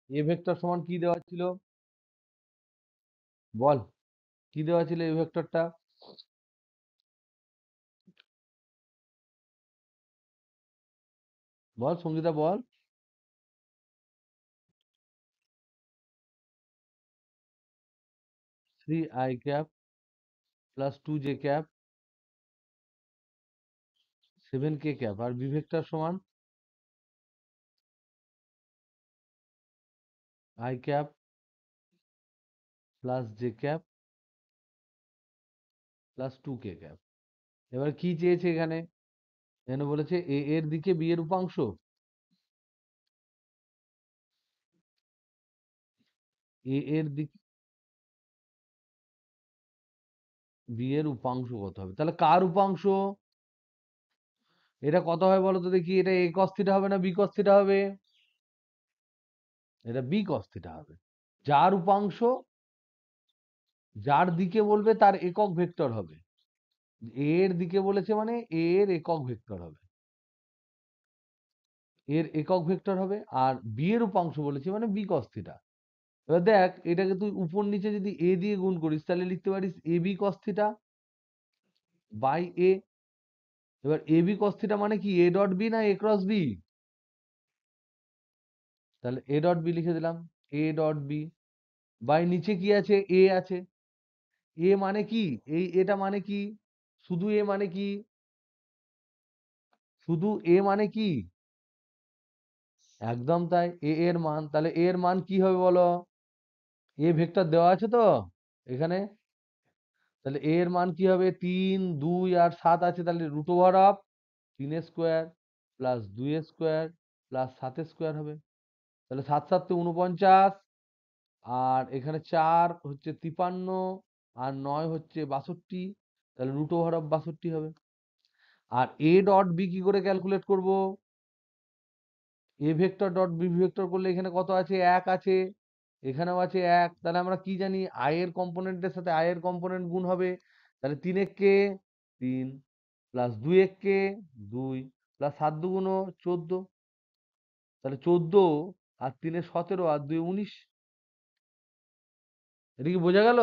এ vector সমান কি দেওয়া ছিল? বল, কি দেওয়া ছিল এ ভেক্টরটা? বল সঙ্গীতা বল। 3i cap plus 2j cap 7k cap, আর বি ভেক্টর সমান i cap plus j cap plus 2k cap. এবার কি চেয়েছে এখানে? এখানে বলেছে এ এর দিকে বি এর উপাংশ। এ এর দিকে বি এর উপাংশ কত হবে? তাহলে কার উপাংশ? এটা কত হয় বলো তো দেখি? এটা এ cos থিটা হবে না বি cos থিটা হবে? এটা বি cos থিটা হবে। যার উপাংশ যার দিকে বলবে তার একক ভেক্টর হবে। এ এর দিকে বলেছে মানে এ এর একক ভেক্টর হবে, এর একক ভেক্টর হবে। আর বি এর উপাংশ বলেছে মানে বি cos থিটা। এবার দেখ, এটাকে তুই উপর নিচে যদি এ দিয়ে গুণ করিস তাহলে লিখতে পারিস A B cos theta by এ। এবার এ বি cos থিটা মানে কি? এ ডট বি না এ ক্রস বি? তাহলে এ ডট বি লিখে দিলাম, এ ডট বি বাই নিচে কি আছে? এ আছে। এ মানে কি? এটা মানে কি? শুধু এ মানে কি? শুধু এ মানে কি? একদম তাই, এ এর মান। তাহলে এ এর মান কি হবে বলো? এ ভেক্টর দেওয়া আছে তো এখানে। তাহলে এ এর মান কি হবে? 3, 2 আর 7 আছে, তাহলে root over of 3 square plus 2 square plus 7 square হবে। তাহলে 7 7 49, আর এখানে 4 হচ্ছে 53, আর 9 হচ্ছে 62। তাহলে রুট ওভার অফ 62 হবে। আর এ ডট বি কি করে ক্যালকুলেট করব? A vector dot B vector করলে এখানে কত আছে? 1 আছে, এখানেও আছে 1। তাহলে আমরা কি জানি? আই এর কম্পোনেন্টের সাথে আই এর কম্পোনেন্ট গুণ হবে। তাহলে 3 একে 3 প্লাস 2 একে 2 প্লাস 7 দুগুণ 14। তাহলে 14 আর 3 17 আর 2 19। এটা কি বোঝা গেল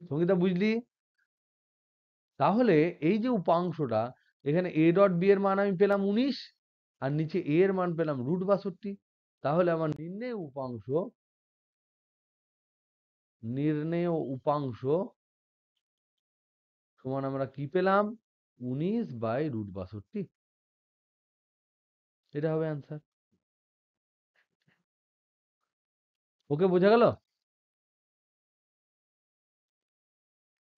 সঙ্গীতা? বুঝলি? তাহলে এই যে উপাংশটা, এখানে এ ডট বি এর মান আমি পেলাম 19, আর নিচে এ এর মান পেলাম √62। তাহলে আমার নির্ণেয় উপাংশ সমান আমরা কি পেলাম? 19/√62। এটা হবে অ্যান্সার। ওকে, বোঝা গেল?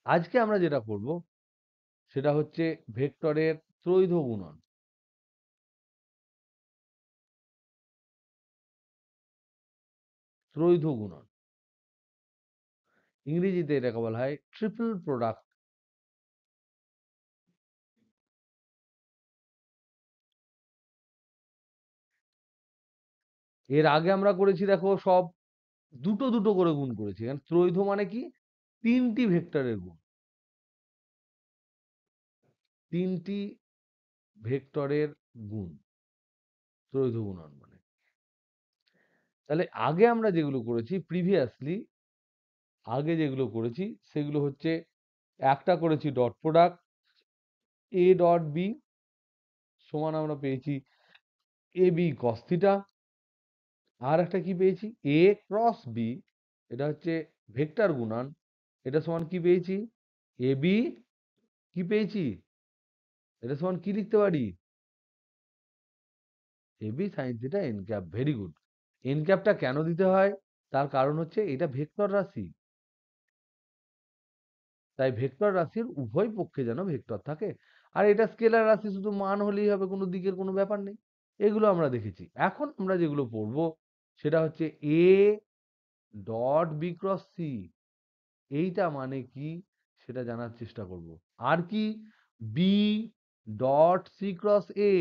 আজকে আমরা যেটা করব সেটা হচ্ছে ভেক্টরের ত্রৈধ গুণন। ত্রৈধ গুণন ইংরেজিতে এটাকে বলা হয় ট্রিপল প্রোডাক্ট। এর আগে আমরা করেছি দেখো সব দুটো দুটো করে গুণ করেছি। এখানে ত্রৈধ মানে কি? তিনটি ভেক্টরের গুণ, তিনটি ভেক্টরের গুণ ত্রৈধ গুণন মানে। তাহলে আগে আমরা যেগুলো করেছি প্রিভিয়াসলি, আগে যেগুলো করেছি সেগুলো হচ্ছে, একটা করেছি dot product A dot B সমান আমরা পেয়েছি এ বি কস থিটা। আর একটা কি পেয়েছি? এ ক্রস বি, এটা হচ্ছে ভেক্টর গুণন, এটা সমান কি পেয়েছি? এ বি কি পেয়েছি? এটা সমান কি লিখতে পারি? A B sine theta N cap. Very good. N ক্যাপটা কেন দিতে হয়? তার কারণ হচ্ছে এটা ভেক্টর রাশি, তাই ভেক্টর রাশির উভয় পক্ষে যেন ভেক্টর থাকে। আর এটা স্কেলার রাশি, শুধু মান হলেই হবে, কোনো দিকের কোনো ব্যাপার নেই। এগুলো আমরা দেখেছি। এখন আমরা যেগুলো পড়বো সেটা হচ্ছে A dot B cross C, এইটা মানে কি সেটা জানার চেষ্টা করব। আর কি? B dot C cross A,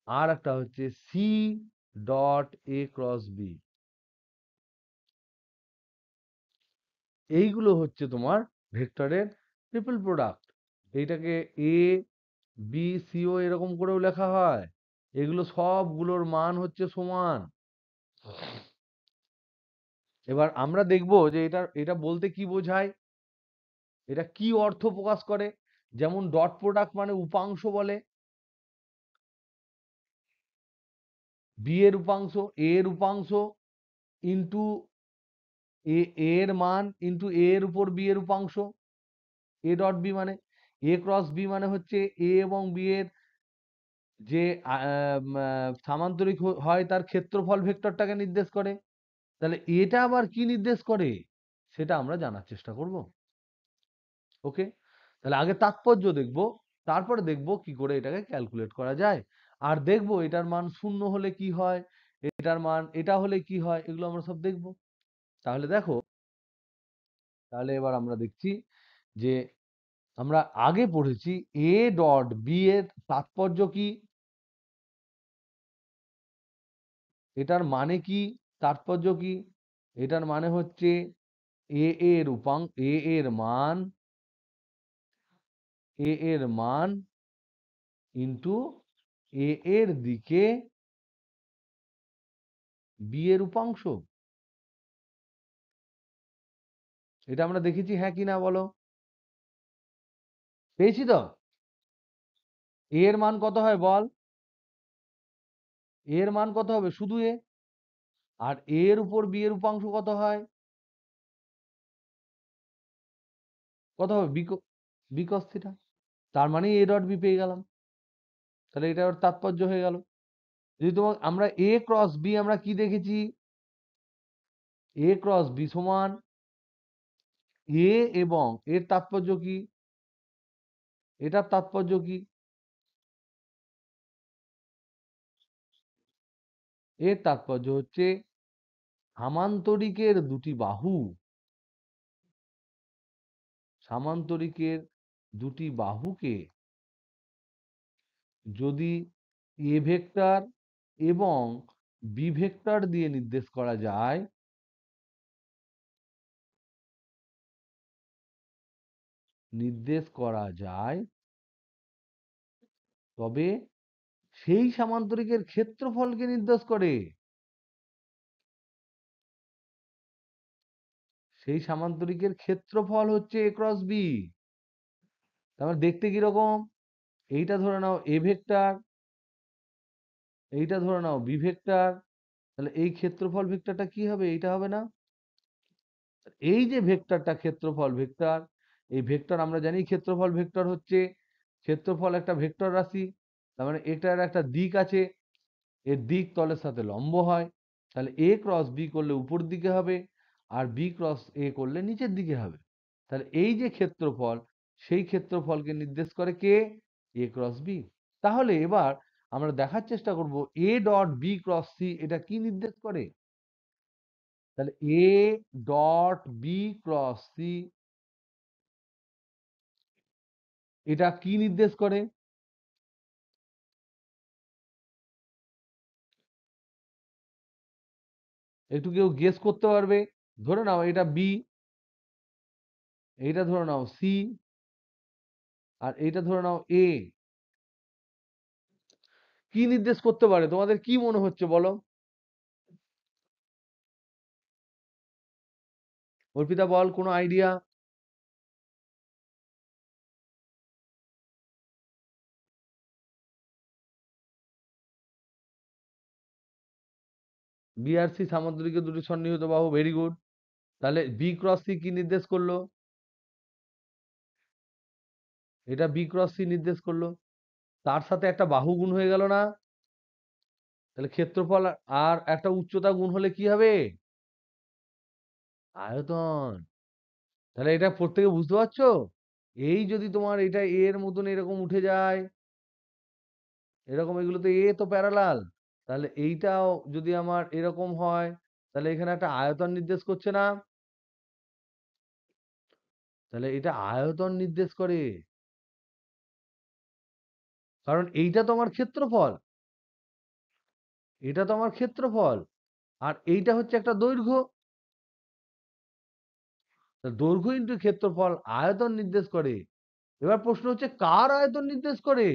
আর একটা হচ্ছে C dot A cross B. এইগুলো হচ্ছে তোমার ভেক্টরের ট্রিপল প্রোডাক্ট। এইটাকে এ বি সিও এরকম করেও লেখা হয়, এগুলো সবগুলোর মান হচ্ছে সমান। এবার আমরা দেখব যে এটা বলতে কি বোঝায়, এটা কি অর্থ প্রকাশ করে। যেমন ডট প্রোডাক্ট মানে উপাংশ বলে, বি এর উপাংশ, এ এর উপাংশ ইন্টু এর মান ইন্টু এ এর উপর বি এর উপাংশ। এ ডট বি মানে এ ক্রস বি মানে হচ্ছে এ এবং বি এর যে সামান্তরিক হয় তার ক্ষেত্রফল ভেক্টরটাকে নির্দেশ করে। তাহলে এটা আবার কি নির্দেশ করে সেটা আমরা জানার চেষ্টা করব। ওকে, তাহলে আগে তাৎপর্য দেখব, তারপরে দেখব কি করে এটাকে ক্যালকুলেট করা যায়, আর দেখব এটার মান 0 হলে কি হয়, এটার মান এটা হলে কি হয়, এগুলো আমরা সব দেখব। তাহলে দেখো, তাহলে এবার আমরা দেখছি যে আমরা আগে পড়েছি এ ডট বি এর তাৎপর্য কি, এটার মানে কি, তাৎপর্য কি। এটার মানে হচ্ছে এ এর মান, এ এর মান ইন্টু এ এর দিকে বি এর উপাংশ। এটা আমরা দেখেছি, হ্যাঁ কি না বলো? পেয়েছি তো? এ এর মান কত হয় বল? এ এর মান কত হবে? শুধু এ। আর এ এর উপর বি এর উপাংশ কত হয়? কত হবে? B cos theta. তার মানে এ ডট বি পেয়ে গেলাম। তাহলে এটা ওর তাৎপর্য হয়ে গেল। যদি তোমার আমরা এ ক্রস বি আমরা কি দেখেছি, এ ক্রস বি সমান এ এবং এর তাৎপর্য কি, এটার তাৎপর্য কি, এর তাৎপর্য হচ্ছে সামান্তরিকের দুটি বাহু, সামান্তরিকের দুটি বাহুকে যদি এ ভেক্টর এবং বি ভেক্টর দিয়ে নির্দেশ করা যায়, তবে সেই সামান্তরিকের ক্ষেত্রফলকে নির্দেশ করে। সেই সামান্তরিকের ক্ষেত্রফল হচ্ছে এ ক্রস বি। তারপর দেখতে কিরকম, এইটা ধরে নাও এ ভেক্টর, এইটা ধরে নাও বি ভেক্টর, তাহলে এই ক্ষেত্রফল ভেক্টরটা কি হবে? এইটা হবে না? এই যে ভেক্টরটা ক্ষেত্রফল ভেক্টর, এই ভেক্টর আমরা জানি ক্ষেত্রফল ভেক্টর হচ্ছে, ক্ষেত্রফল একটা ভেক্টর রাশি, তার মানে এটার একটা দিক আছে, এর দিক তলের সাথে লম্ব হয়। তাহলে এ ক্রস বি করলে উপর দিকে হবে, আর বি ক্রস এ করলে নিচের দিকে হবে। তাহলে এই যে ক্ষেত্রফল, সেই ক্ষেত্রফলকে নির্দেশ করে কে? এ ক্রস বি। তাহলে এবার আমরা দেখার চেষ্টা করব A dot B cross C এটা কি নির্দেশ করে। তাহলে A dot B cross C এটা কি নির্দেশ করে? একটু কেউ গেস করতে পারবে? ধরে নাও এটা বি, এইটা ধরে নাও সি, আর এইটা ধরে নাও এ। কি নির্দেশ করতে পারে? তোমাদের কি মনে হচ্ছে বলো? অর্পিতা বল, কোনো আইডিয়া? বি আর সি সামান্তরিকের দুটি সন্নিহিত বাহু, ভেরি গুড। তাহলে বি ক্রস সি কি নির্দেশ করলো? এটা বি ক্রস সি নির্দেশ করলো, তার সাথে একটা বাহু গুণ হয়ে গেল না? তাহলে ক্ষেত্রফল আর একটা উচ্চতা গুণ হলে কি হবে? আয়তন। তাহলে এটা প্রত্যেকে বুঝতে পারছো? এই যদি তোমার এটা এ এর মতন এরকম উঠে যায়, এরকম, এগুলো তো এ তো প্যারালাল, তাহলে এইটাও যদি আমার এরকম হয়, তাহলে এখানে একটা আয়তন নির্দেশ করছে না? তাহলে এটা আয়তন নির্দেশ করে, কারণ এইটা তো আমার ক্ষেত্রফল, এটা তো আমার ক্ষেত্রফল, আর এইটা হচ্ছে একটা দৈর্ঘ্য। তা দৈর্ঘ্য ইন্টু ক্ষেত্রফল আয়তন নির্দেশ করে। এবার প্রশ্ন হচ্ছে কার আয়তন নির্দেশ করে?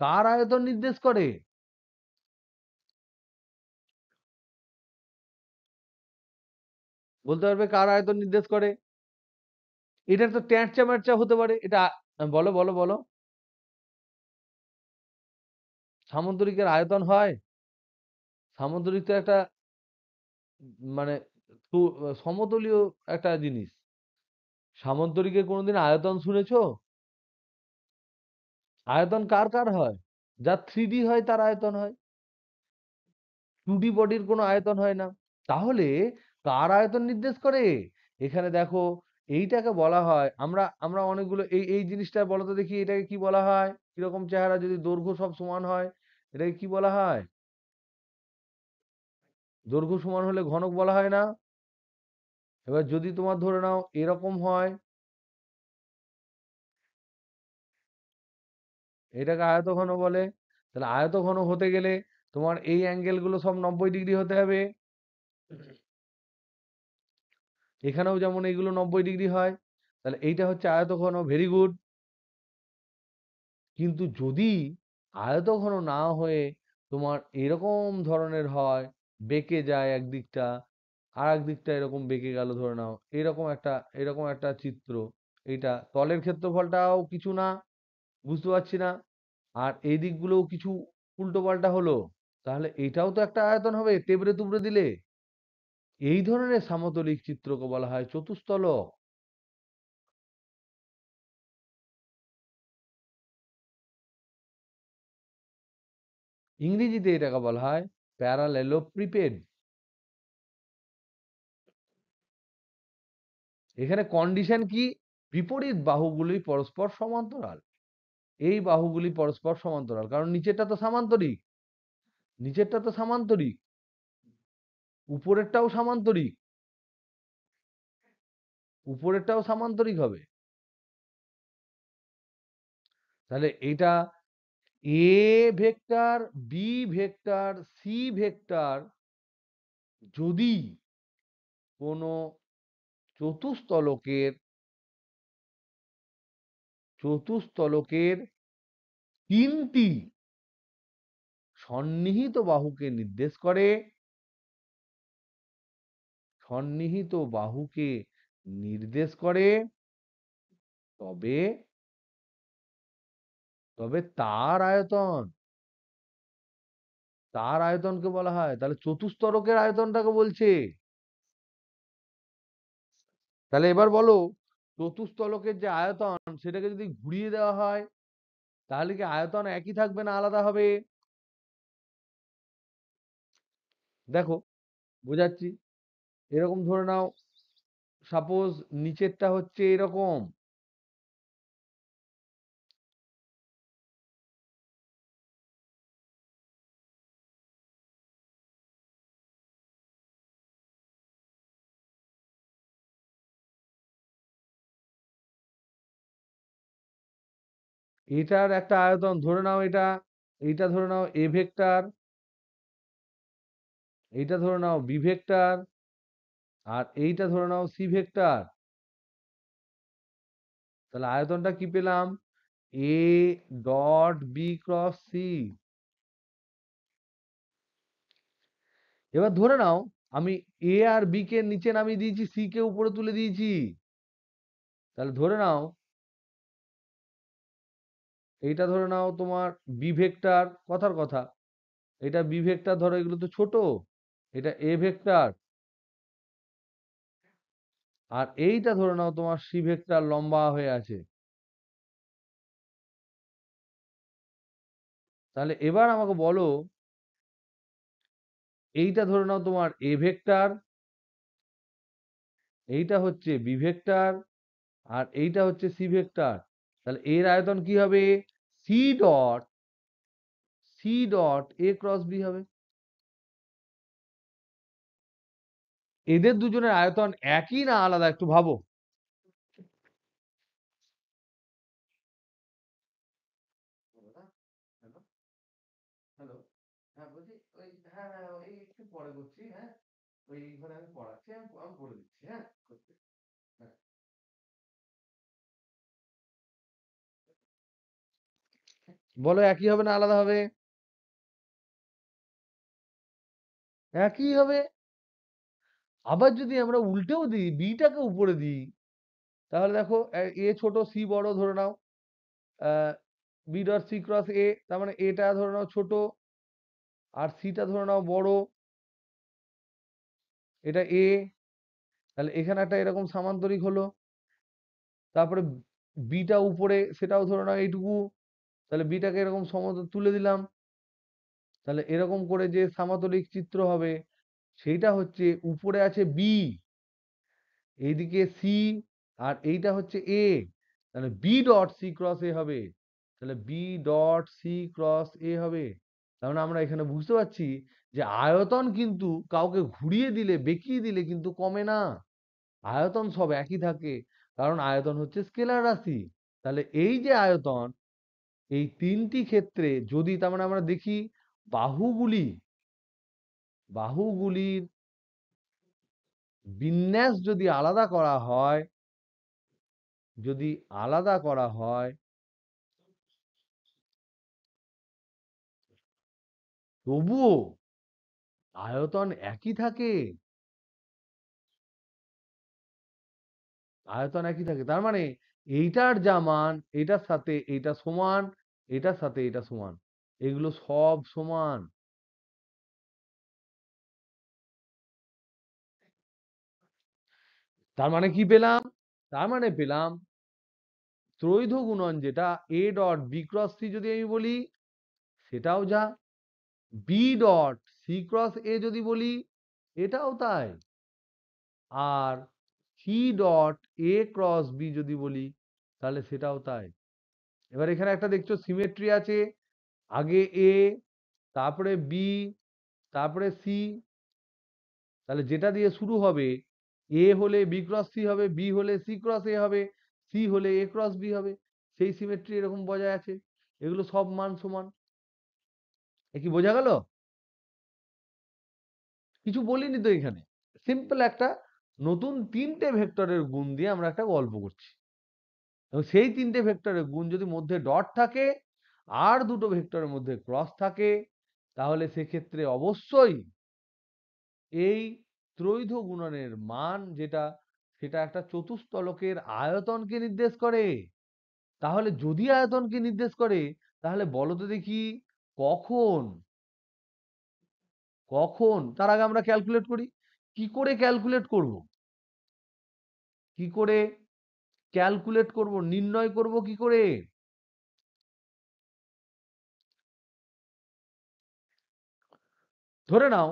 কার আয়তন নির্দেশ করে? বলতে পারবে কার আয়তন নির্দেশ করে? এটা তো ট্যাঁচা ম্যাচা হতে পারে। এটা বলো বলো বলো। সামুদ্রিকের আয়তন হয়? সামুদ্রিক তো একটা মানে সমতলীয় একটা জিনিস। সামুদ্রিকের কোনোদিন আয়তন শুনেছো? আয়তন কার কার হয়? যার 3D হয় তার আয়তন হয়। 2D বডির কোনো আয়তন হয় না। তাহলে কার আয়তন নির্দেশ করে? এখানে দেখো, এইটাকে বলা হয়, আমরা আমরা অনেকগুলো এই জিনিসটা বলো তো দেখি, এটাকে কি বলা হয়? কিরকম চেহারা যদি দৈর্ঘ্য সব সমান হয়, এটাকে কি বলা হয়? দৈর্ঘ্য সমান হলে ঘনক বলা হয় না? এবার যদি তোমার ধরে নাও এরকম হয়, এটাকে আয়তঘন বলে। তাহলে আয়তঘন হতে গেলে তোমার এই অ্যাঙ্গেল গুলো সব 90 ডিগ্রি হতে হবে। এখানেও যেমন এইগুলো 90 ডিগ্রি হয়। তাহলে এইটা হচ্ছে আয়তঘন, ভেরি গুড। কিন্তু যদি আয়তঘন না হয়ে তোমার এরকম ধরনের হয়, বেঁকে যায় একদিকটা, আর একদিকটা এরকম বেঁকে গেল, ধরে নাও এরকম একটা চিত্র। এইটা তলের ক্ষেত্রফলটাও কিছু না, বুঝতে পারছি না, আর এই দিকগুলোও কিছু উল্টো পাল্টা হলো, তাহলে এটাও তো একটা আয়তন হবে তেবড়ে তুবড়ে দিলে। এই ধরনের সমতলিক চিত্রকে বলা হয় চতুস্তলক। ইংরেজিতে এটাকে বলা হয় প্যারালেলোপ্রিপেড। এখানে কন্ডিশন কি? বিপরীত বাহুগুলি পরস্পর সমান্তরাল। এই বাহুগুলি পরস্পর সমান্তরাল, কারণ নিচেরটা তো সামান্তরিক, উপরেরটাও সামান্তরিক, উপরেরটাও সামান্তরিক হবে। তাহলে এটা A vector, B vector, C vector যদি কোনো চতুস্তলকের চতুস্তলকের তিনটি সন্নিহিত বাহুকে নির্দেশ করে, সন্নিহিত বাহুকে নির্দেশ করে, তবে তবে তার আয়তনকে বলা হয়। তাহলে চতুস্তরকের আয়তনটাকে বলছে। তাহলে এবার বলো, চতুস্তলকের যে আয়তন সেটাকে যদি ঘুরিয়ে দেওয়া হয়, তাহলে কি আয়তন একই থাকবে না আলাদা হবে? দেখো, বোঝাচ্ছি। এরকম ধরে নাও, সাপোজ নিচেরটা হচ্ছে এরকম, এটার একটা আয়তন ধরে নাও, এইটা ধরে নাও এ ভেক্টর, এইটা ধরে নাও বি ভেক্টর, আর এইটা ধরে নাও সি ভেক্টর। তাহলে আয়তনটা কি পেলাম? A dot B cross C. এবার ধরে নাও আমি এ আর বি কে নিচে নামিয়ে দিয়েছি, সি কে উপরে তুলে দিয়েছি। তাহলে ধরে নাও এইটা ধরে নাও তোমার বি ভেক্টর, কথার কথা, এটা বি ভেক্টর ধরো, এগুলো তো ছোট, এটা এ ভেক্টর, আর এইটা ধরে নাও তোমার সি ভেক্টর লম্বা হয়ে আছে। তাহলে এবার আমাকে বলো, এইটা ধরে নাও তোমার এ ভেক্টর, এইটা হচ্ছে বি ভেক্টর, আর এইটা হচ্ছে সি ভেক্টর। তাহলে এর আয়তন কি হবে? C dot C dot A cross B হবে। এদের দুজনের আয়তন একই না আলাদা, একটু ভাবো। হ্যালো, হ্যালো, হ্যাঁ বলছি, ওই হ্যাঁ হ্যাঁ এই একটু পরে করছি, হ্যাঁ ওই ঘরে আমি পড়াচ্ছি, আমি বলে দিচ্ছি, হ্যাঁ করতে। হ্যাঁ। বলো একই হবে না আলাদা হবে? একই হবে। আবার যদি আমরা উল্টেও দিই, বিটাকে উপরে দিই, তাহলে দেখো এ ছোট সি বড় ধরে নাও, বি ডট সি ক্রস এ, তার মানে এটা ধরে নাও ছোট আর সিটা ধরে নাও বড়, এটা এ, তাহলে এখানে একটা এরকম সামান্তরিক হলো। তারপরে বিটা উপরে, সেটাও ধরে নাও এইটুকু, তাহলে বিটাকে এরকম সমতল তুলে দিলাম। তাহলে এরকম করে যে সামান্তরিক চিত্র হবে সেইটা হচ্ছে উপরে আছে বি, এইদিকে সি, আর এইটা হচ্ছে এ, তাহলে বি ডট সি ক্রস এ হবে। তাহলে বি ডট সি ক্রস এ হবে। তার মানে আমরা এখানে বুঝতে পারছি যে আয়তন কিন্তু কাউকে ঘুরিয়ে দিলে, বেঁকিয়ে দিলে কিন্তু কমে না, আয়তন সব একই থাকে, কারণ আয়তন হচ্ছে স্কেলার রাশি। তাহলে এই যে আয়তন, এই তিনটি ক্ষেত্রে যদি তার মানে আমরা দেখি বাহুগুলি, বাহুগুলির বিন্যাস যদি আলাদা করা হয়, যদি আলাদা করা হয়, তবুও আয়তন একই থাকে, আয়তন একই থাকে। তার মানে এইটার যা মান এটার সাথে এইটা সমান, এটার সাথে এটা সমান, এগুলো সব সমান। তার মানে কি পেলাম? তার মানে পেলাম ত্রৈধ গুণন যেটা A dot B cross C যদি আমি বলি সেটাও যা, B dot C cross A যদি বলি এটাও তাই, আর C dot A cross B যদি বলি তাহলে সেটাও তাই। এবার এখানে একটা দেখছো সিমেট্রি আছে, আগে এ, তারপরে বি, তারপরে সি, তাহলে যেটা দিয়ে শুরু হবে এ হলে বি ক্রস সি হবে, বি হলে সি ক্রস এ হবে, সি হলে এ ক্রস বি হবে, সেই সিমেট্রি এরকম বজায় আছে, এগুলো সব মান সমান। এ কি বোঝা গেল? কিছু বলিনি তো এখানে, সিম্পল একটা নতুন তিনটে ভেক্টরের গুণ দিয়ে আমরা একটা গল্প করছি, এবং সেই তিনটে ভেক্টরের গুণ যদি মধ্যে ডট থাকে আর দুটো ভেক্টরের মধ্যে ক্রস থাকে, তাহলে সেক্ষেত্রে অবশ্যই এই ত্রৈধ গুণনের মান যেটা, সেটা একটা চতুস্তলকের আয়তনকে নির্দেশ করে। তাহলে যদি আয়তনকে নির্দেশ করে, তাহলে বলো তো দেখি কখন, কখন, তার আগে আমরা ক্যালকুলেট করি। কি করে ক্যালকুলেট করব? কি করে ক্যালকুলেট করব, নির্ণয় করব কি করে? ধরে নাও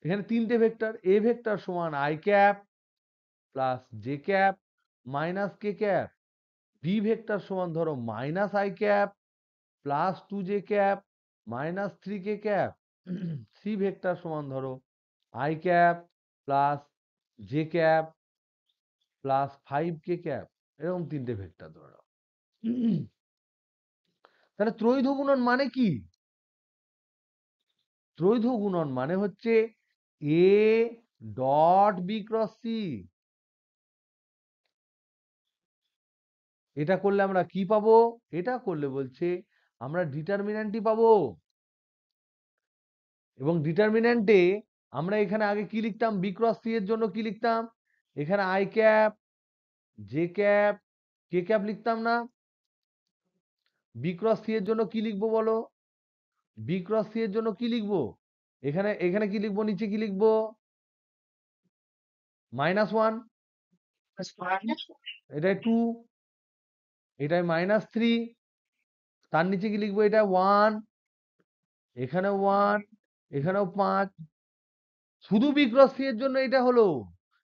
এখানে তিনটে ভেক্টর, এ ভেক্টর সমান I cap plus J cap minus K cap, B vector সমান ধরো minus I cap plus two J cap minus three K cap, C vector সমান ধরো I cap plus J cap plus five K cap, এরকম তিনটে vector ধরে নাও। তাহলে ত্রৈধ গুণন মানে কি? ত্রৈধ গুণন মানে হচ্ছে A dot B cross C. এটা করলে আমরা কি পাবো? এটা করলে বলছে আমরা ডিটারমিন্যান্টই পাবো, এবং ডিটারমিন্যান্টে আমরা এখানে আগে কি লিখতাম, বি ক্রস সি এর জন্য কি লিখতাম, এখানে I cap J cap K cap লিখতাম না? বি ক্রস সি এর জন্য কি লিখবো বলো? বি ক্রস সি এর জন্য কি লিখবো? এখানে এখানে কি লিখবো, নিচে কি লিখবো? -1, এটাই 2, এটাই -3, তার নিচে কি লিখবো, এটা 1, এখানেও 1, এখানেও 5। শুধু বি ক্রস সি এর জন্য এটা হলো।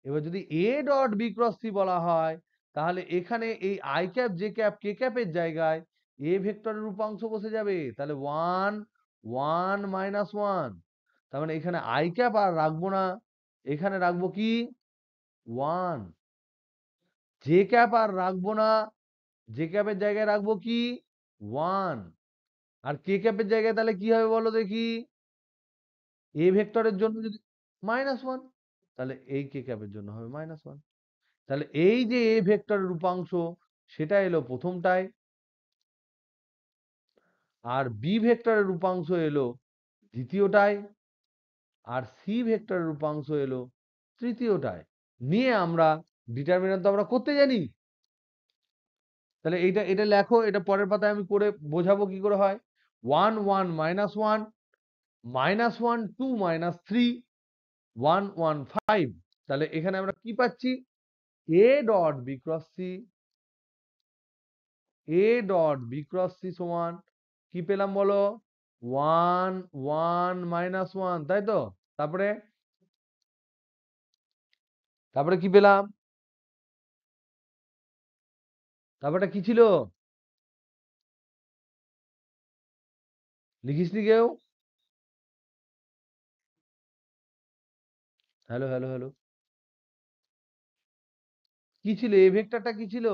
এবার যদি A dot B cross C বলা হয়, তাহলে এখানে এই I cap J cap K ক্যাপের জায়গায় এ ভেক্টরের উপাংশ বসে যাবে, তাহলে 1 1 -1, তার মানে এখানে আই ক্যাপ আর রাখবো না, এখানে রাখবো কি 1, জে ক্যাপ আর রাখবো না, জে ক্যাপের জায়গায় রাখবো কি 1, আর কে ক্যাপের জায়গায় তাহলে কি হবে বলো দেখি, এ ভেক্টরের জন্য যদি -1, তাহলে এই কে ক্যাপের জন্য হবে -1। তাহলে এই যে এ ভেক্টরের উপাংশ সেটা এলো প্রথমটায়, আর বি ভেক্টরের রূপাংশ এলো দ্বিতীয়টায়, আর সি ভেক্টরের রূপাংশ এলো তৃতীয়টায়। নিয়ে আমরা ডিটারমিন্যান্ট তো আমরা করতে জানি, তাহলে এটা এটা লেখো, এটা পরের পাতায় আমি করে বোঝাবো কি করে হয়। 1 1 -1 -1 2 -3 1 1 5। তাহলে এখানে আমরা কি পাচ্ছি, A dot B cross C, A dot B cross C সমান কি পেলাম বলো, 1 1 -1, তাই তো। তারপরে তারপরে কি পেলাম, তারপরে কি ছিল, লিখিসনি কেউ? হ্যালো হ্যালো হ্যালো, কি ছিল, এ ভেক্টরটা কি ছিল,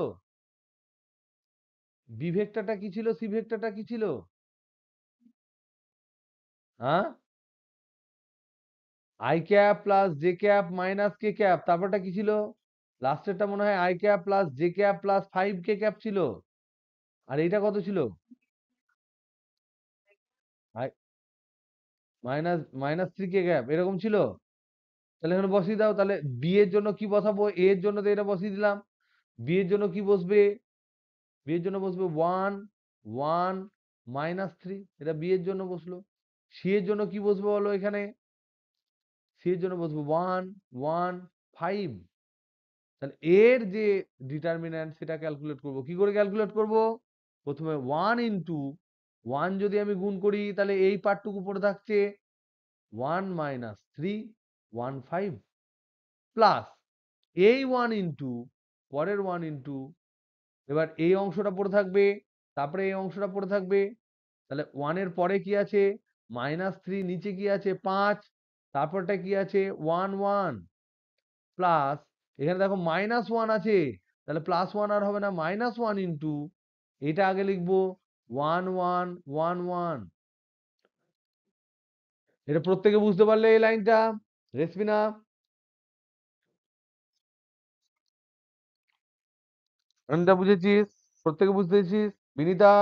বি ভেক্টরটা কি ছিল, সি ভেক্টরটা কি ছিল? হ্যাঁ, I cap plus J cap minus K cap, তারপরটা কি ছিল, লাস্টেরটা মনে হয় I cap plus J cap plus 5 K cap ছিল। আর এইটা কত ছিল, মাইনাস মাইনাস 3 কে ক্যাপ, এরকম ছিল। তাহলে এখানে বসিয়ে দাও, তাহলে বি এর জন্য কি বসাবো, এ এর জন্য তো এটা বসিয়ে দিলাম। বি এর জন্য কি বসবে, বি এর জন্য বসবে 1 1 -3, এটা বি এর জন্য বসলো। সি এর জন্য কি বসবে বলো এখানে, সি এর জন্য বসবো 1 1 5। তাহলে এর যে ডিটারমিন্যান্ট সেটা ক্যালকুলেট করব, কি করে ক্যালকুলেট করব, প্রথমে 1 ইন্টু 1 যদি আমি গুণ করি, তাহলে এই পার্টটুকু পড়ে থাকছে 1 -3 1 5 প্লাস এই 1 ইন্টু পরের 1 ইন্টু, এবার এই অংশটা পড়ে থাকবে, তারপরে এই অংশটা পড়ে থাকবে। তাহলে 1 এর পরে কি আছে, -3, নিচে কি আছে 5, তারপরটা কি আছে 1 1 প্লাস, এখানে দেখো -1 আছে, তাহলে +1 আর হবে না, -1 ইন্টু, এটা আগে লিখবো 1 1 1 1। এটা প্রত্যেকে বুঝতে পারলে এই লাইনটা, রেসপিনা? লাইনটা বুঝেছিস, প্রত্যেকে বুঝতেছিস, বিনিতা?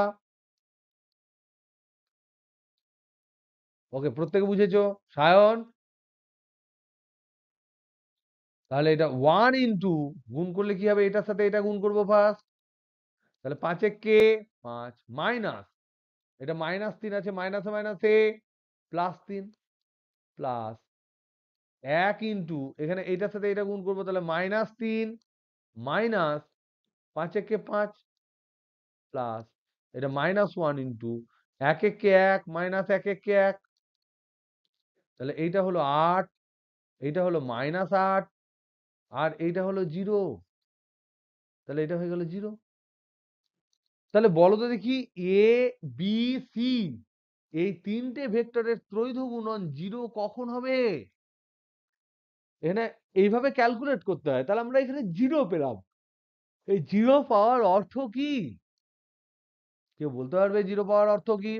ওকে, প্রত্যেকে বুঝেছো, সায়ন? তাহলে এটা 1 ইন্টু, গুণ করলে কি হবে, এটার সাথে এটা গুণ করবো ফার্স্ট, তাহলে 5 এ কে 5 মাইনাস, এটা -3 আছে, মাইনাসে মাইনাসে +3 প্লাস 1 ইন্টু, এখানে এইটার সাথে এটা গুণ করবো, তাহলে -3 মাইনাস 5 একে 5 প্লাস এটা -1 ইন্টু 1 একে 1 মাইনাস 1 একে 1, তাহলে এইটা হলো 8, এইটা হলো -8, আর এইটা হলো 0, তাহলে এটা হয়ে গেল 0। তাহলে বলো তো দেখি, এ বি সি এই তিনটে ভেক্টরের ত্রৈধ গুণন 0 কখন হবে? এখানে এইভাবে ক্যালকুলেট করতে হয়, তাহলে আমরা এখানে 0 পেলাম। এই 0 পাওয়ার অর্থ কি, কেউ বলতে পারবে 0 পাওয়ার অর্থ কি?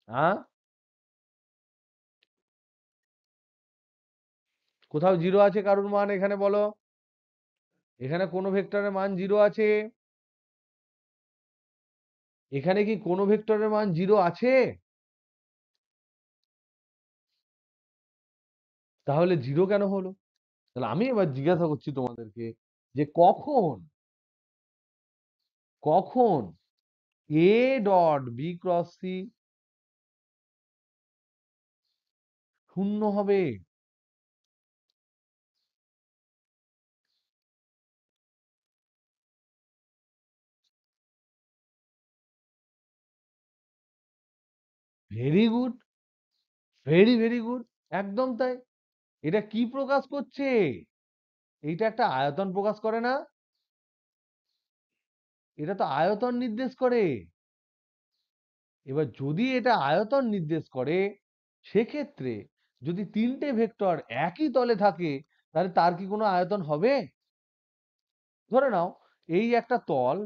হ্যাঁ, কোথাও 0 আছে কারোর মান এখানে বলো, এখানে কোন ভেক্টরের মান 0 আছে, এখানে কি কোন ভেক্টরের মান 0 আছে? তাহলে 0 কেন হলো? তাহলে আমি এবার জিজ্ঞাসা করছি তোমাদেরকে, যে কখন কখন A dot B cross C শূন্য হবে? Very good, very very good, একদম তাই। এটা কি প্রকাশ করছে, এইটা একটা আয়তন প্রকাশ করে না, এটা তো আয়তন নির্দেশ করে। এবার যদি এটা আয়তন নির্দেশ করে, সেক্ষেত্রে যদি তিনটে ভেক্টর একই তলে থাকে, তাহলে তার কি কোনো আয়তন হবে? ধরে নাও এই একটা তল,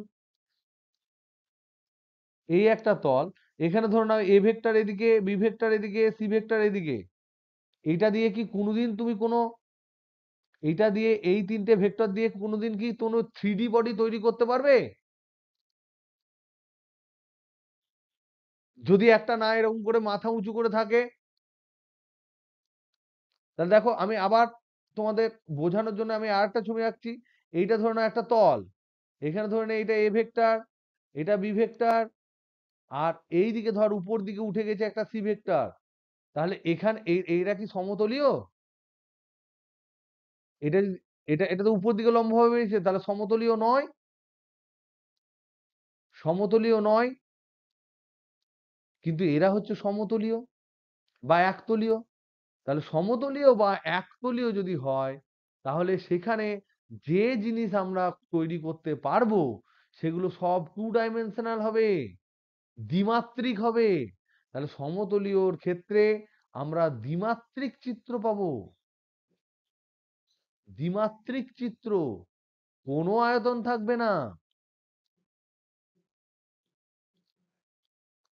এই একটা তল, এখানে ধরে নাও এ ভেক্টর এদিকে, বি ভেক্টর এদিকে, সি ভেক্টর এদিকে, এইটা দিয়ে কি কোনোদিন তুমি কোনো, এইটা দিয়ে এই তিনটে ভেক্টর দিয়ে কোনোদিন কি কোনো 3D বডি তৈরি করতে পারবে? যদি একটা না এরকম করে মাথা উঁচু করে থাকে, তাহলে দেখো আমি আবার তোমাদের বোঝানোর জন্য আমি আরেকটা ছবি আঁকছি। এইটা ধরে নাও একটা তল, এখানে ধরে নাও এটা এ ভেক্টর, এটা বি ভেক্টর, আর এই দিকে ধর উপর দিকে উঠে গেছে একটা সি ভেক্টর। তাহলে এখানে এইটা কি সমতলীয়? এটা এটা এটা তো উপর দিকে লম্ব ভাবে বেরিয়েছে, তাহলে সমতলীয় নয়, সমতলীয় নয়। কিন্তু এরা হচ্ছে সমতলীয় বা একতলীয়। তাহলে সমতলীয় বা একতলীয় যদি হয়, তাহলে সেখানে যে জিনিস আমরা তৈরি করতে পারবো সেগুলো সব 2 ডাইমেনশনাল হবে, দ্বিমাত্রিক হবে। তাহলে সমতলীয়র ক্ষেত্রে আমরা দ্বিমাত্রিক চিত্র পাবো, দ্বিমাত্রিক চিত্র, কোনো আয়তন থাকবে না,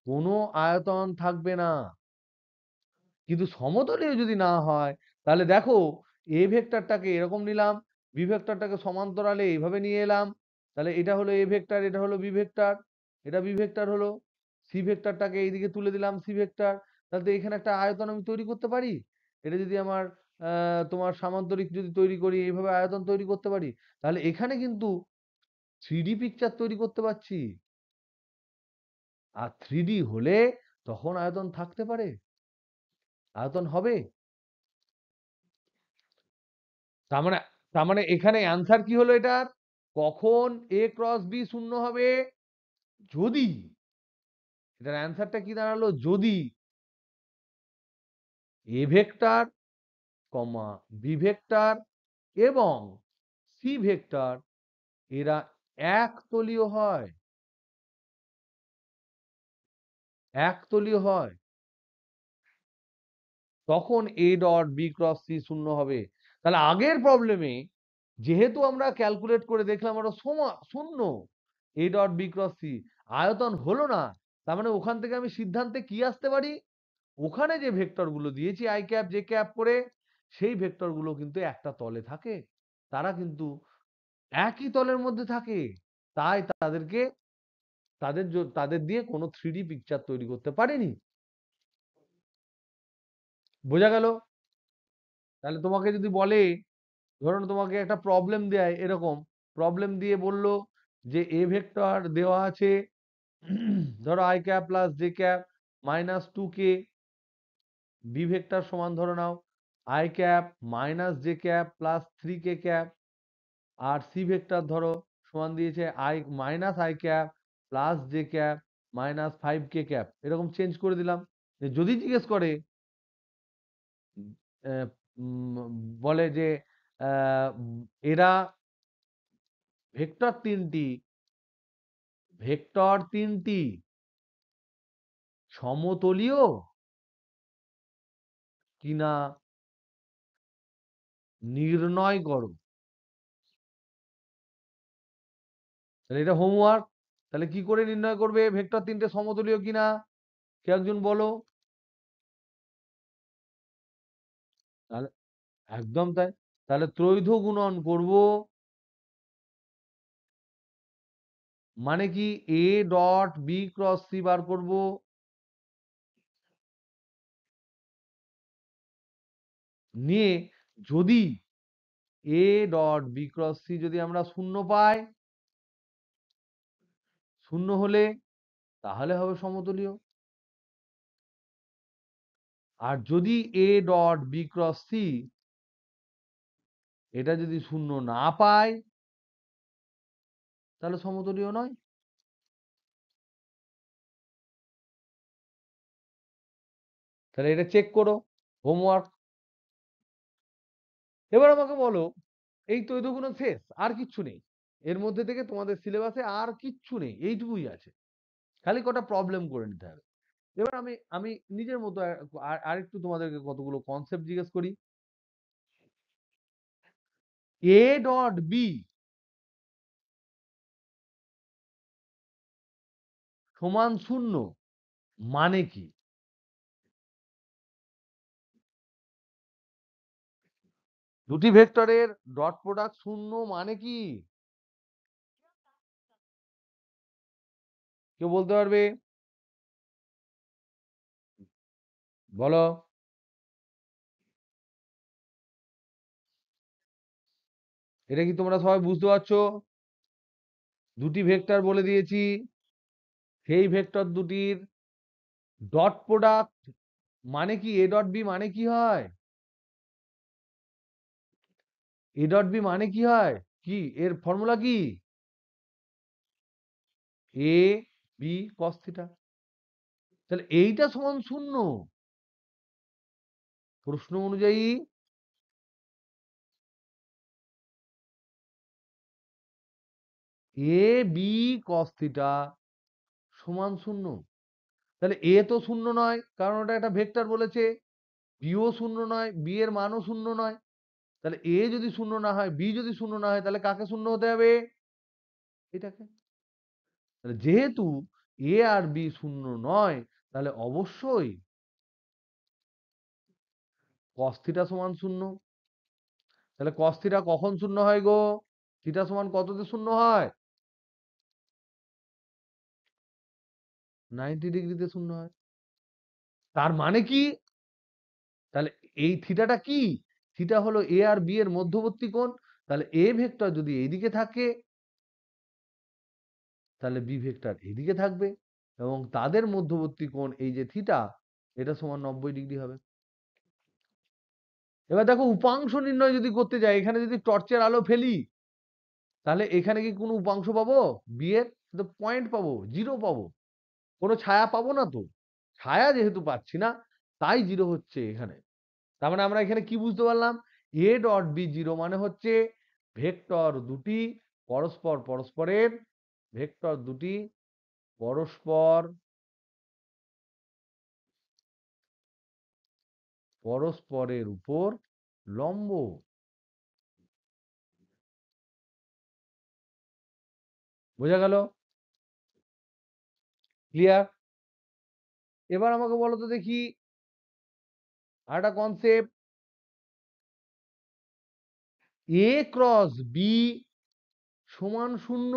কোনো আয়তন থাকবে না। কিন্তু সমতলীয় যদি না হয়, তাহলে দেখো এ ভেক্টরটাকে এরকম নিলাম, বি ভেক্টরটাকে সমান্তরালে এইভাবে নিয়ে এলাম, তাহলে এটা হলো এ ভেক্টর, এটা হলো বি ভেক্টর, এটা বি ভেক্টর হলো, সি ভেক্টরটাকে এইদিকে তুলে দিলাম সি ভেক্টর। তাহলে তো এখানে একটা আয়তন আমি তৈরি করতে পারি। এটা যদি আমার তোমার সামান্তরিক যদি তৈরি করি, এইভাবে আয়তন তৈরি করতে পারি। তাহলে এখানে কিন্তু 3D পিকচার তৈরি করতে পারছি। আর 3D হলে তখন আয়তন থাকতে পারে, আয়তন হবে। তার মানে তার মানে এখানে অ্যান্সার কি হলো এটার? কখন এ ক্রস বি শূন্য হবে? যদি, এটার অ্যান্সারটা কি দাঁড়ালো? যদি এ ভেক্টর কমা বি ভেক্টর এবং সি ভেক্টর এরা একতলীয় হয়, একতলীয় হয়, তখন A dot B cross C শূন্য হবে। তাহলে আগের প্রবলেমে যেহেতু আমরা ক্যালকুলেট করে দেখলাম ওটা শূন্য, A dot B cross C আয়তন হলো না, তার মানে ওখান থেকে আমি সিদ্ধান্তে কি আসতে পারি? ওখানে যে ভেক্টর গুলো দিয়েছি আই ক্যাপ জে ক্যাপ করে, সেই ভেক্টর গুলো কিন্তু একটা তলে থাকে, তারা কিন্তু একই তলের মধ্যে থাকে। তাই তাদেরকে তাদের দিয়ে কোনো 3D পিকচার তৈরি করতে পারেনি। বোঝা গেল? তাহলে তোমাকে যদি বলে, ধরুন তোমাকে একটা প্রবলেম দেয়, এরকম প্রবলেম দিয়ে বলল যে এ ভেক্টর দেওয়া আছে ধরো I cap plus J cap -2k, B vector সমান ধরে নাও I cap - J cap plus 3k cap, আর সি ভেক্টর ধরো সমান দিয়েছে I cap plus J cap -5k cap. এরকম চেঞ্জ করে দিলাম। যদি জিজ্ঞেস করে আহ, বলে যে আহ, এরা ভেক্টর তিনটি, ভেক্টর তিনটি সমতলীয় কিনা নির্ণয় করো। তাহলে এটা হোমওয়ার্ক। তাহলে কি করে নির্ণয় করবে ভেক্টর তিনটে সমতলীয় কিনা? কে একজন বলো। তাহলে একদম তাই। তাহলে ত্রৈধ গুণন করব, মানে কি A dot B cross C বার করব, নিয়ে যদি A dot B cross C যদি আমরা শূন্য পাই, শূন্য হলে তাহলে হবে সমতলীয়। আর যদি A dot B cross C এটা যদি শূন্য না পায়, তাহলে সমতলীয় নয়। তাহলে এটা চেক করো, হোমওয়ার্ক। এবার আমাকে বলো, এই তো এতগুলো শেষ, আর কিচ্ছু নেই এর মধ্যে থেকে, তোমাদের সিলেবাসে আর কিচ্ছু নেই, এইটুকুই আছে, খালি কটা প্রবলেম করে নিতে হবে। এবার আমি আমি নিজের মতো আরেকটু তোমাদেরকে কতগুলো কনসেপ্ট জিজ্ঞেস করি। এ ডট বি সমান শূন্য মানে কি? দুটি ভেক্টরের ডট প্রোডাক্ট শূন্য মানে কি? কেউ বলতে পারবে? বলো। এটা কি তোমরা সবাই বুঝতে পারছো? দুটি ভেক্টর বলে দিয়েছি, সেই ভেক্টর দুটির ডট প্রোডাক্ট মানে কি, এ ডট বি মানে কি হয়, এ ডট বি মানে কি হয়, কি এর ফর্মুলা কি, এ বি কস থিটা। তাহলে এইটা সমান শূন্য। প্রশ্ন অনুযায়ী এ বি কস থিটা সমান শূন্য। তাহলে এ তো শূন্য নয়, কারণ ওটা একটা ভেক্টর বলেছে। বিও শূন্য নয়, বি এর মানও শূন্য নয়। তাহলে এ যদি শূন্য না হয়, বি যদি শূন্য না হয়, তাহলে কাকে শূন্য হতে হবে, এটাকে। তাহলে যেহেতু এ আর বি শূন্য নয়, তাহলে অবশ্যই কস থিটা সমান শূন্য। তাহলে কস থিটা কখন শূন্য হয় গো? থিটা সমান কততে শূন্য হয়? 90 ডিগ্রিতে শূন্য হয়। তার মানে কি? তাহলে এই থিটাটা কি? থিটা হলো এ আর বি এর মধ্যবর্তী কোণ। তাহলে এ ভেক্টর যদি এইদিকে থাকে, তাহলে বি ভেক্টর এইদিকে থাকবে, এবং তাদের মধ্যবর্তী কোণ এই যে থিটা, এটা সমান 90 ডিগ্রি হবে। এবার দেখো, উপাংশ নির্ণয় যদি করতে যাই, এখানে যদি টর্চের আলো ফেলি, তাহলে এখানে কি কোনো উপাংশ পাবো? বি এর তো পয়েন্ট পাবো, জিরো পাবো, কোনো ছায়া পাবো না তো। ছায়া যেহেতু পাচ্ছি না, তাই জিরো হচ্ছে এখানে। তার মানে আমরা এখানে কি বুঝতে পারলাম? এ ডট বি জিরো মানে হচ্ছে ভেক্টর দুটি পরস্পর পরস্পরের, ভেক্টর দুটি পরস্পর পরস্পরের উপর লম্ব। বোঝা গেল? ক্লিয়ার? এবার আমাকে বলো তো দেখি আরেকটা কনসেপ্ট, এ ক্রস বি সমান শূন্য,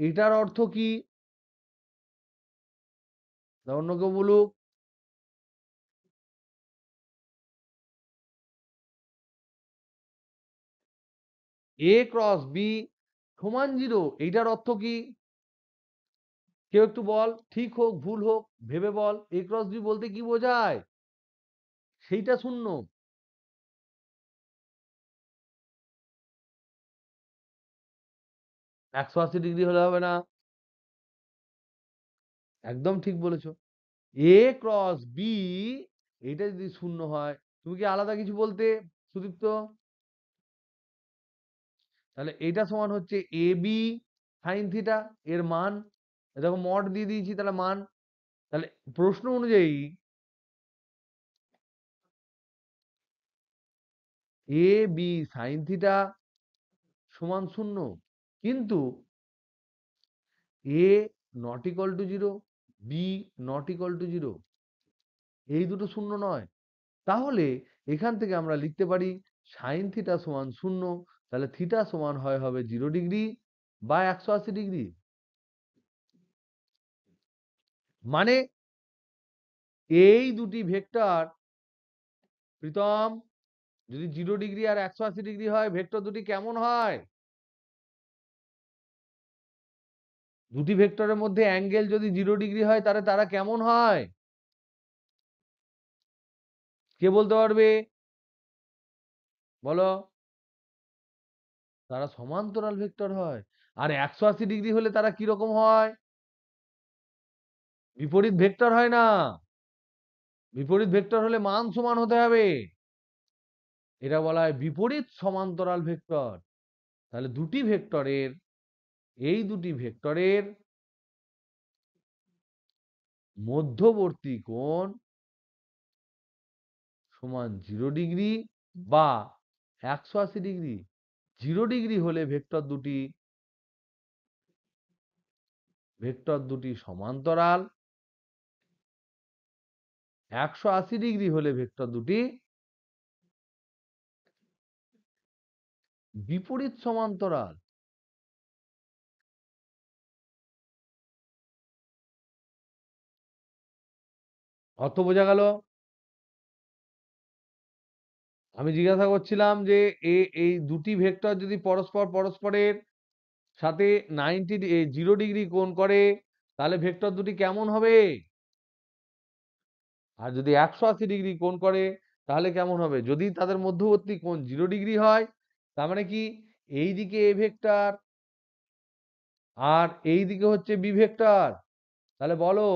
এটার অর্থ কি? অন্য কেউ বলুক। এ ক্রস বি সমান জিরো, এইটার অর্থ কি? কেউ একটু বল, ঠিক হোক ভুল হোক ভেবে বল, এ ক্রস বি বলতে কি বোঝায়? সেইটা শূন্য। 180 ডিগ্রি হলে হবে না। একদম ঠিক বলেছো। এ ক্রস বি এটা যদি শূন্য হয়, তুমি কি আলাদা কিছু বলতে সুদীপ্ত? তাহলে এটা সমান হচ্ছে এ বি সাইন থিটা, এর মান দেখো মড দিয়ে দিয়েছি, তাহলে মান। তাহলে প্রশ্ন অনুযায়ী এ বি সাইন থিটা সমান শূন্য, কিন্তু A not equal to zero, B not equal to zero, এই দুটো শূন্য নয়। তাহলে এখান থেকে আমরা লিখতে পারি সাইন থিটা সমান শূন্য, তাহলে থিটা সমান হবে 0 ডিগ্রি বা 180 ডিগ্রি। মানে এই দুটি ভেক্টর, প্রীতম, যদি 0 ডিগ্রি আর 180 ডিগ্রি হয়, ভেক্টর দুটি কেমন হয়? দুটি ভেক্টরের মধ্যে অ্যাঙ্গেল যদি 0 ডিগ্রি হয়, তাহলে তারা কেমন হয়? কে বলতে পারবে? বলো। তারা সমান্তরাল ভেক্টর হয়। আর 180 ডিগ্রি হলে তারা কি রকম হয়? বিপরীত ভেক্টর হয় না। বিপরীত ভেক্টর হলে মান সমান হতে হবে। এটা বলা হয় বিপরীত সমান্তরাল ভেক্টর। তাহলে দুটি ভেক্টরের, এই দুটি ভেক্টরের মধ্যবর্তী কোণ সমান 0 ডিগ্রি বা 180 ডিগ্রি। 0 ডিগ্রি হলে ভেক্টর দুটি সমান্তরাল, 180 ডিগ্রি হলে ভেক্টর দুটি বিপরীত সমান্তরাল। অর্থ বোঝা গেল? আমি জিজ্ঞাসা করছিলাম যে এই দুটি ভেক্টর যদি পরস্পরের সাথে 0 ডিগ্রি কোণ করে তাহলে ভেক্টর দুটি কেমন হবে? আর যদি 180 ডিগ্রি কোণ করে তাহলে কেমন হবে? যদি তাদের মধ্যবর্তী কোণ 0 ডিগ্রি হয়, তার মানে কি এই দিকে এ ভেক্টর আর এই দিকে হচ্ছে বি ভেক্টর, তাহলে বলো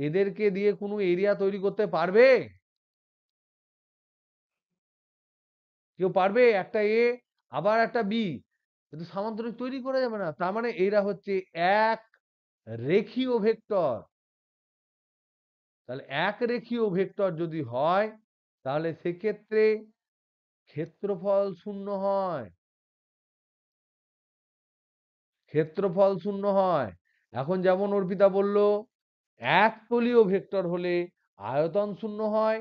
এদেরকে দিয়ে কোনো এরিয়া তৈরি করতে পারবে? কেউ পারবে? একটা এ আবার একটা বি, কিন্তু সামান্তরিক তৈরি করা যাবে না। তার মানে এরা হচ্ছে এক রেখীয় ভেক্টর। তাহলে এক রেখীয় ভেক্টর যদি হয় তাহলে সেক্ষেত্রে ক্ষেত্রফল শূন্য হয়। ক্ষেত্রফল শূন্য হয়। এখন যেমন অর্পিতা বলল এক তলীয় ভেক্টর হলে আয়তন শূন্য হয়,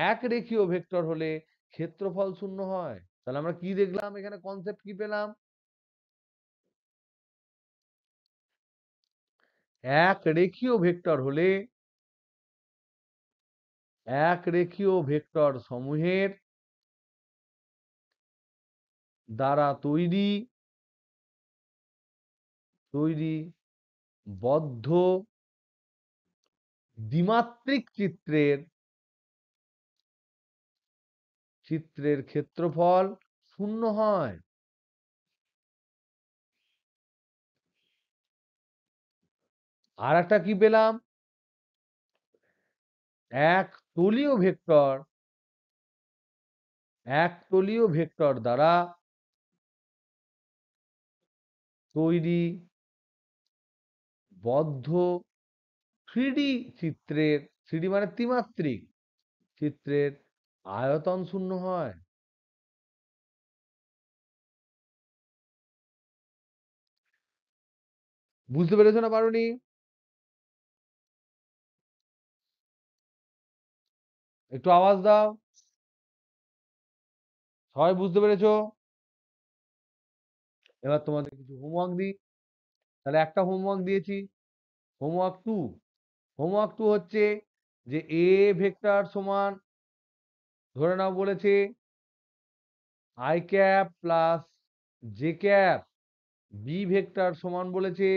এক রেখীয় ভেক্টর হলে ক্ষেত্রফল শূন্য হয়। তাহলে আমরা কি দেখলাম এখানে? কনসেপ্ট কি পেলাম? এক রেখীয় ভেক্টর হলে এক রেখীয় ভেক্টর সমূহের দ্বারা তৈরি বদ্ধ দ্বিমাত্রিক চিত্রের ক্ষেত্রফল শূন্য হয়। আর একটা কি পেলাম? এক তলীয় ভেক্টর দ্বারা তৈরি বদ্ধ থ্রিডি চিত্রের, থ্রিডি মানে ত্রিমাত্রিক চিত্রের আয়তন শূন্য হয়। বুঝতে পেরেছো না পারোনি? একটু আওয়াজ দাও। সবাই বুঝতে পেরেছো? এবার তোমাদের কিছু হোমওয়ার্ক দিই। তাহলে একটা হোমওয়ার্ক দিয়েছি, হোমওয়ার্ক টু হচ্ছে যে এ ভেক্টর সমান, ধরে নাও বলেছে I cap plus J cap, B vector সমান বলেছে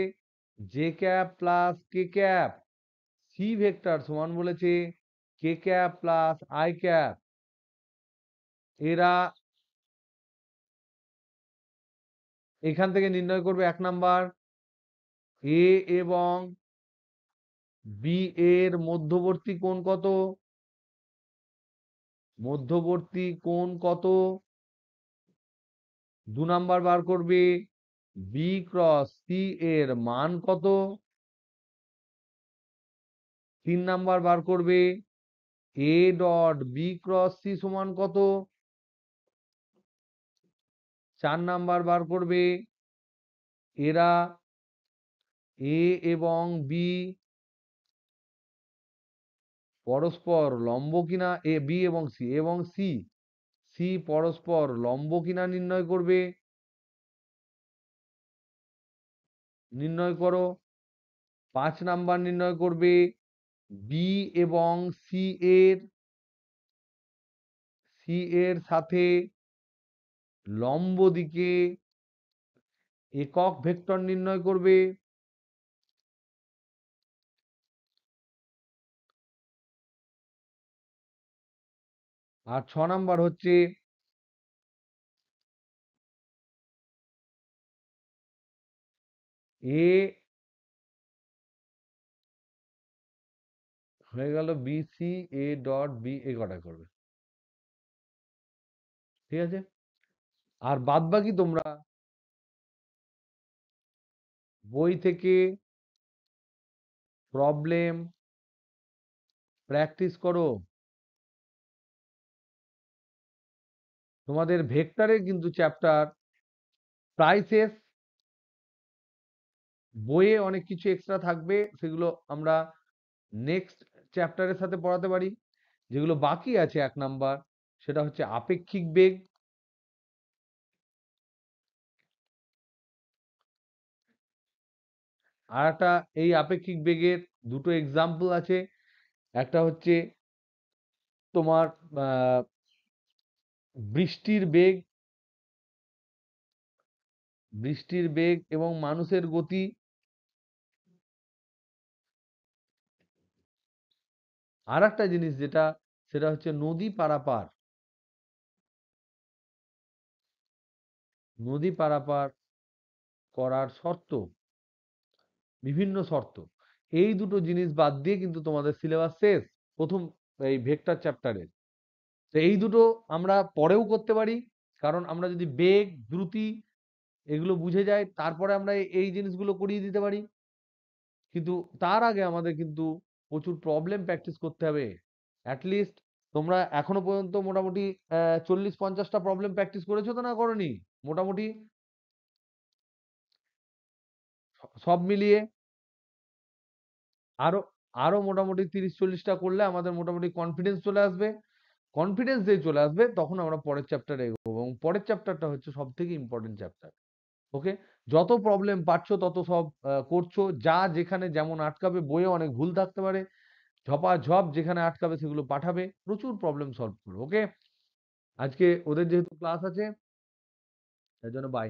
J cap plus K cap, C vector সমান বলেছে K cap plus I cap. এরা এখান থেকে নির্ণয় করবে 1 নাম্বার এ এবং বি এর মধ্যবর্তী কোণ কত, মধ্যবর্তী কোণ কত। 2 নাম্বার বার করবে বি ক্রস সি এর মান কত। 3 নাম্বার বার করবে A dot B cross C সমান কত। 4 নাম্বার বার করবে এরা এ এবং বি পরস্পর লম্ব কিনা, এ বি এবং সি পরস্পর লম্ব কিনা নির্ণয় করবে। নির্ণয় করো। 5 নাম্বার নির্ণয় করবে বি এবং সি এর সাথে লম্ব দিকে একক ভেক্টর নির্ণয় করবে। আর 6 নাম্বার হচ্ছে এ হয়ে গেল B C, A dot B, A কটা করবে। ঠিক আছে? আর বাদ বাকি তোমরা বই থেকে প্রবলেম প্র্যাকটিস করো। তোমাদের ভেক্টরের কিন্তু চ্যাপ্টার প্রায় শেষ। বইয়ে অনেক কিছু এক্সট্রা থাকবে, সেগুলো আমরা নেক্সট চ্যাপ্টারের সাথে পড়াতে পারি। যেগুলো বাকি আছে 1 নাম্বার, সেটা হচ্ছে আপেক্ষিক বেগ। আর একটা এই আপেক্ষিক বেগের দুটো এক্সাম্পল আছে। একটা হচ্ছে তোমার বৃষ্টির বেগ, এবং মানুষের গতি। আর একটা জিনিস যেটা, সেটা হচ্ছে নদী পারাপার। নদী পারাপার করার শর্ত, বিভিন্ন শর্ত। এই দুটো জিনিস বাদ দিয়ে কিন্তু তোমাদের সিলেবাস শেষ প্রথম এই ভেক্টর চ্যাপ্টারে। তো এই দুটো আমরা পরেও করতে পারি, কারণ আমরা যদি বেগ, দ্রুতি এগুলো বুঝে যাই, তারপরে আমরা এই জিনিসগুলো করিয়ে দিতে পারি। কিন্তু তার আগে আমাদের কিন্তু প্রচুর প্রবলেম প্র্যাকটিস করতে হবে। অ্যাটলিস্ট তোমরা এখনো পর্যন্ত মোটামুটি 40-50টা প্রবলেম প্র্যাকটিস করেছো তো, না করনি? মোটামুটি সব মিলিয়ে আরো আরো মোটামুটি 30-40টা করলে আমাদের মোটামুটি কনফিডেন্স চলে আসবে। কনফিডেন্স দিয়ে চলে আসবে, তখন আমরা পরের চ্যাপ্টারে এগোবো, এবং পরের চ্যাপ্টারটা হচ্ছে সব থেকে ইম্পর্টেন্ট চ্যাপ্টার। ওকে, যত প্রবলেম পাচ্ছ তত সব করছো, যা যেখানে যেমন আটকাবে, বইয়ে অনেক ভুল থাকতে পারে, ঝপাঝপ যেখানে আটকাবে সেগুলো পাঠাবে, প্রচুর প্রবলেম সলভ করো। ওকে, আজকে ওদের যেহেতু ক্লাস আছে, তাই জন্য বাই।